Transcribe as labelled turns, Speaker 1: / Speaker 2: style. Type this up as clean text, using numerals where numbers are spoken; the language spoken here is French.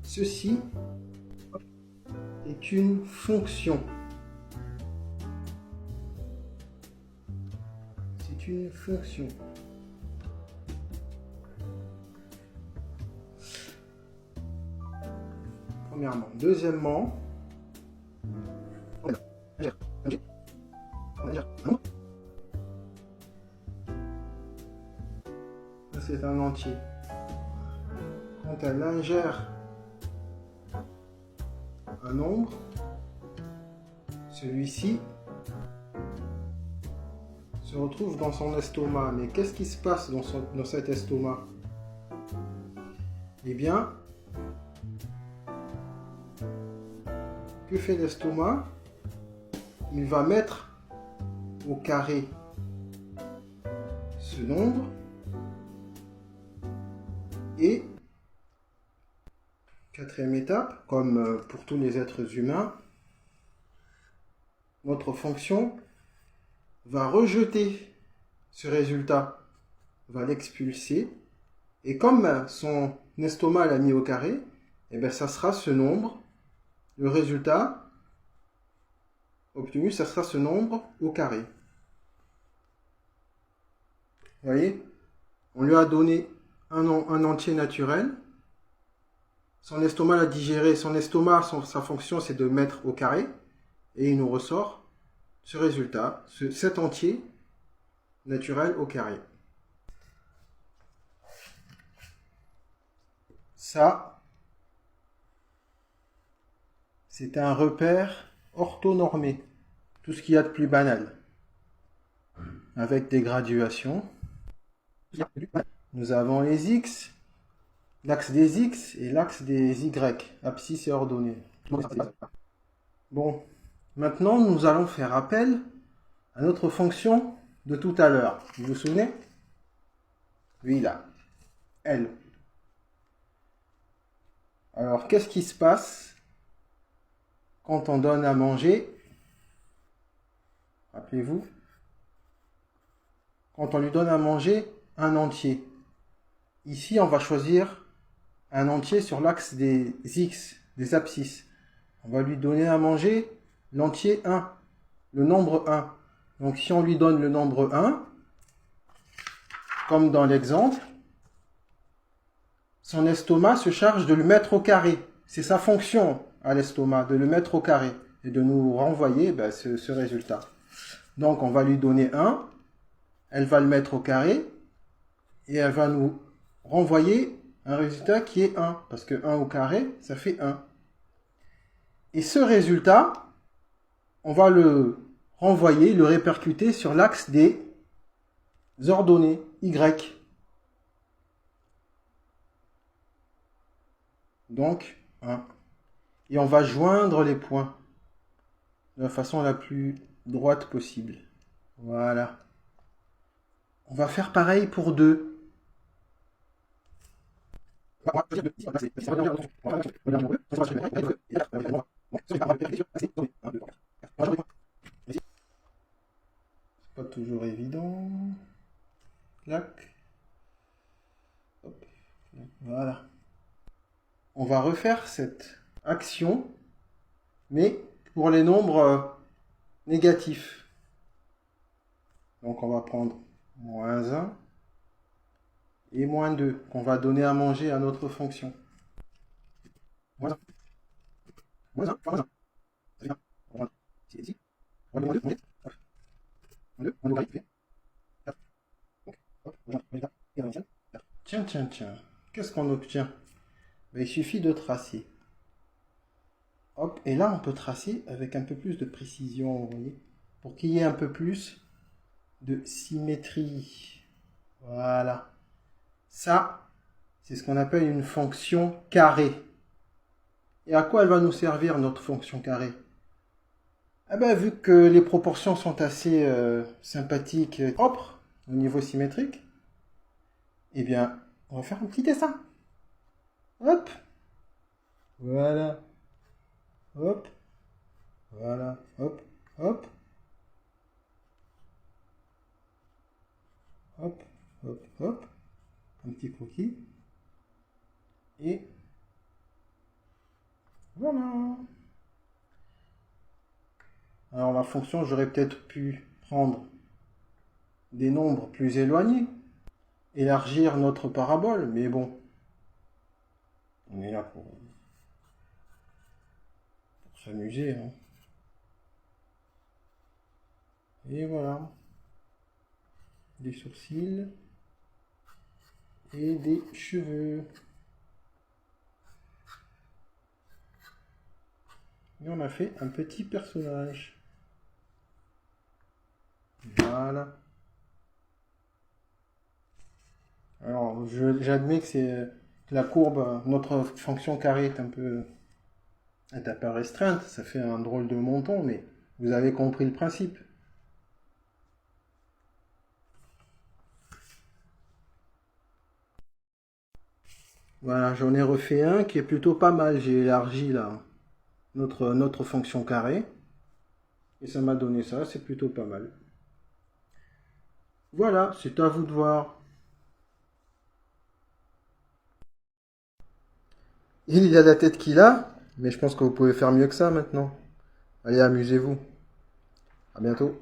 Speaker 1: ceci est une fonction. C'est une fonction. Premièrement. Deuxièmement, c'est un entier. Quand elle ingère un nombre, celui-ci se retrouve dans son estomac. Mais qu'est-ce qui se passe dans cet estomac? Eh bien, que fait l'estomac? Il va mettre au carré ce nombre et quatrième étape, comme pour tous les êtres humains, notre fonction va rejeter ce résultat, va l'expulser, et comme son estomac l'a mis au carré, et bien ça sera ce nombre, le résultat obtenu, ça sera ce nombre au carré. Vous voyez, on lui a donné un entier naturel, son estomac l'a digéré, son estomac, sa fonction c'est de mettre au carré, et il nous ressort ce résultat, cet entier naturel au carré. Ça, c'est un repère orthonormé, tout ce qu'il y a de plus banal, avec des graduations. Nous avons les x, l'axe des x et l'axe des y, abscisse et ordonnée. Bon, maintenant nous allons faire appel à notre fonction de tout à l'heure. Vous vous souvenez? Oui, là, L. Alors, qu'est-ce qui se passe quand on donne à manger? Rappelez-vous, quand on lui donne à manger un entier. Ici, on va choisir un entier sur l'axe des x, des abscisses. On va lui donner à manger l'entier 1, le nombre 1. Donc, si on lui donne le nombre 1, comme dans l'exemple, son estomac se charge de le mettre au carré. C'est sa fonction à l'estomac, de le mettre au carré et de nous renvoyer ce résultat. Donc, on va lui donner 1, elle va le mettre au carré et elle va nous renvoyer un résultat qui est 1, parce que 1 au carré, ça fait 1. Et ce résultat, on va le renvoyer, le répercuter sur l'axe des ordonnées, Y. Donc, 1. Et on va joindre les points de la façon la plus droite possible. Voilà. On va faire pareil pour 2. C'est pas toujours évident. Clac. Hop. Voilà. On va refaire cette action, mais pour les nombres négatifs. Donc on va prendre moins 1 et moins 2, qu'on va donner à manger à notre fonction. Moins 1. Moins 1, moins 1. Ça fait 1. On va c'est ici. On va moins 2, moins 2. Moins 2, moins 2, fait 4. Donc, hop, et on obtient 4. Tiens, tiens, tiens. Qu'est-ce qu'on obtient? Il suffit de tracer. Hop, et là on peut tracer avec un peu plus de précision, vous voyez, pour qu'il y ait un peu plus de symétrie. Voilà. Ça, c'est ce qu'on appelle une fonction carrée. Et à quoi elle va nous servir, notre fonction carrée? Eh bien, vu que les proportions sont assez sympathiques et propres au niveau symétrique, eh bien, on va faire un petit dessin. Hop. Voilà. Hop. Voilà. Hop. Hop. Hop. Hop. Hop. Un petit croquis. Et Voilà. Alors la fonction, j'aurais peut-être pu prendre des nombres plus éloignés, élargir notre parabole, mais bon, on est là pour s'amuser, hein. Et voilà, des sourcils et des cheveux. Et on a fait un petit personnage. Voilà. Alors, j'admets que c'est que la courbe, notre fonction carré est un peu restreinte. Ça fait un drôle de monton, mais vous avez compris le principe. Voilà, j'en ai refait un qui est plutôt pas mal. J'ai élargi là notre fonction carré. Et ça m'a donné ça, c'est plutôt pas mal. Voilà, c'est à vous de voir. Il a la tête qu'il a, mais je pense que vous pouvez faire mieux que ça maintenant. Allez, amusez-vous. À bientôt.